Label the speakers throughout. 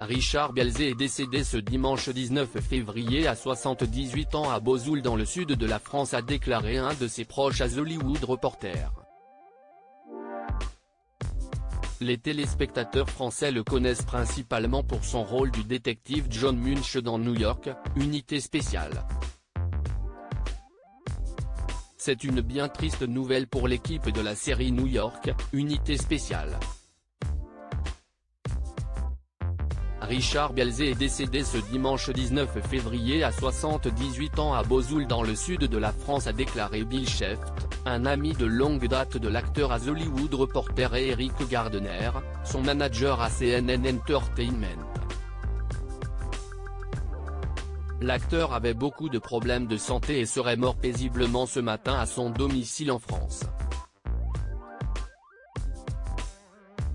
Speaker 1: Richard Bielzé est décédé ce dimanche 19 février à 78 ans à Bozoul dans le sud de la France, a déclaré un de ses proches à The Hollywood Reporter. Les téléspectateurs français le connaissent principalement pour son rôle du détective John Munch dans New York, Unité spéciale. C'est une bien triste nouvelle pour l'équipe de la série New York, Unité spéciale. Richard Bielzé est décédé ce dimanche 19 février à 78 ans à Bozoul dans le sud de la France, a déclaré Bill Sheft, un ami de longue date de l'acteur à The Hollywood Reporter, et Eric Gardner, son manager à CNN Entertainment. L'acteur avait beaucoup de problèmes de santé et serait mort paisiblement ce matin à son domicile en France.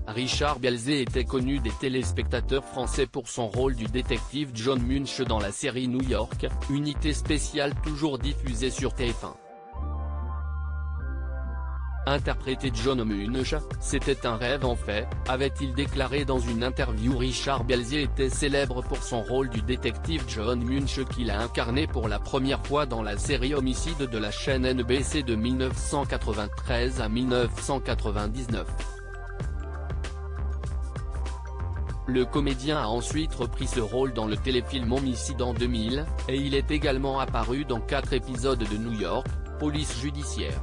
Speaker 1: Richard Bielzé était connu des téléspectateurs français pour son rôle du détective John Munch dans la série New York, Unité spéciale, toujours diffusée sur TF1. Interpréter John Munch, c'était un rêve en fait, avait-il déclaré dans une interview. Richard Bielzé était célèbre pour son rôle du détective John Munch qu'il a incarné pour la première fois dans la série Homicide de la chaîne NBC de 1993 à 1999. Le comédien a ensuite repris ce rôle dans le téléfilm Homicide en 2000, et il est également apparu dans 4 épisodes de New York, Police judiciaire.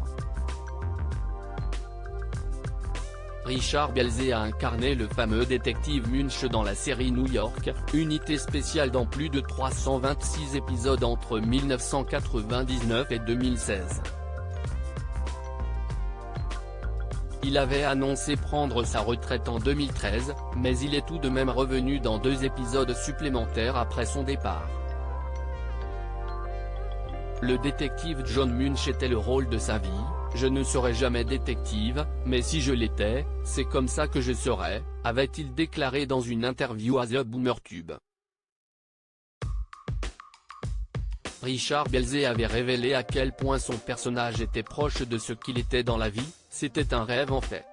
Speaker 1: Richard Bielzé a incarné le fameux détective Munch dans la série New York, Unité spéciale, dans plus de 326 épisodes entre 1999 et 2016. Il avait annoncé prendre sa retraite en 2013, mais il est tout de même revenu dans 2 épisodes supplémentaires après son départ. Le détective John Munch était le rôle de sa vie. Je ne serai jamais détective, mais si je l'étais, c'est comme ça que je serais, avait-il déclaré dans une interview à The Boomertube. Richard Bielzé avait révélé à quel point son personnage était proche de ce qu'il était dans la vie, c'était un rêve en fait.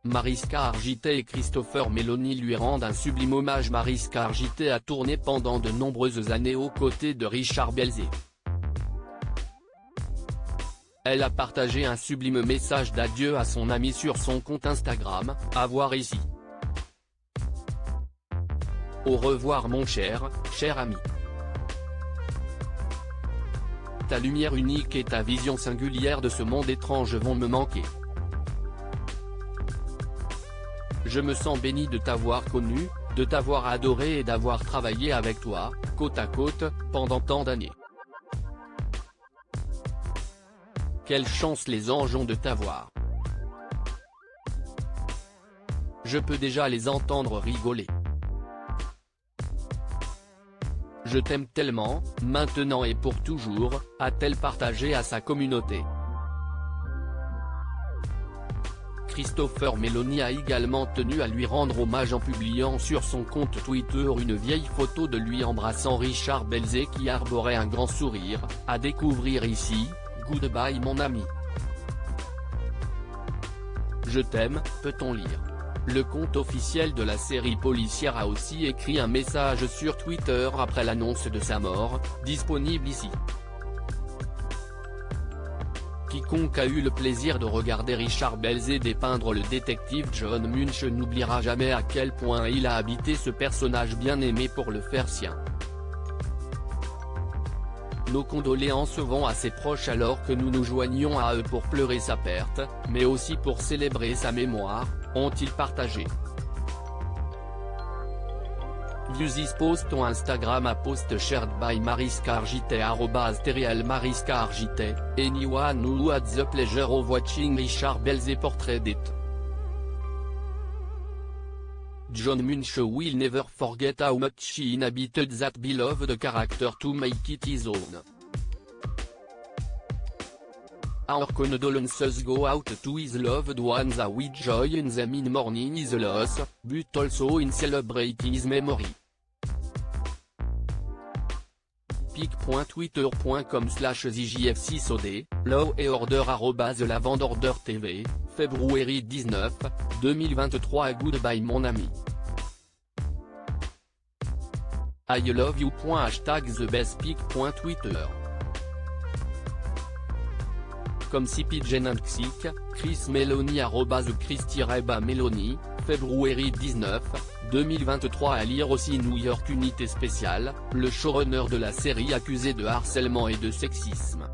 Speaker 1: Mariska Hargitay et Christopher Meloni lui rendent un sublime hommage. Mariska Hargitay a tourné pendant de nombreuses années aux côtés de Richard Bielzé. Elle a partagé un sublime message d'adieu à son ami sur son compte Instagram, à voir ici. Au revoir mon cher ami. Ta lumière unique et ta vision singulière de ce monde étrange vont me manquer. Je me sens béni de t'avoir connu, de t'avoir adoré et d'avoir travaillé avec toi, côte à côte, pendant tant d'années. Quelle chance les anges ont de t'avoir. Je peux déjà les entendre rigoler. Je t'aime tellement, maintenant et pour toujours, a-t-elle partagé à sa communauté. Christopher Meloni a également tenu à lui rendre hommage en publiant sur son compte Twitter une vieille photo de lui embrassant Richard Bielzé qui arborait un grand sourire, à découvrir ici. Goodbye mon ami. Je t'aime, peut-on lire. Le compte officiel de la série policière a aussi écrit un message sur Twitter après l'annonce de sa mort, disponible ici. Quiconque a eu le plaisir de regarder Richard Bielzé dépeindre le détective John Munch n'oubliera jamais à quel point il a habité ce personnage bien aimé pour le faire sien. Nos condoléances vont à ses proches alors que nous nous joignons à eux pour pleurer sa perte, mais aussi pour célébrer sa mémoire, ont-ils partagé. View this post on Instagram à post shared by Mariska Hargitay @teriel Mariska Hargitay, anyone who had the pleasure of watching Richard Bielzé portrait it. John Munch will never forget how much he inhabited that beloved character to make it his own. Our condolences go out to his loved ones as we join them in mourning his loss, but also in celebrating his memory. speak.twitter.com/ZJF6OD, Law & Order @lavandorder.tv, February 19, 2023. Goodbye mon ami. I love you. #TheBestSpeak.Twitter. Comme si Pigeon and Xic, Chris Meloni @Chris-Meloni, February 19, 2023. À lire aussi New York Unité Spéciale, le showrunner de la série accusé de harcèlement et de sexisme.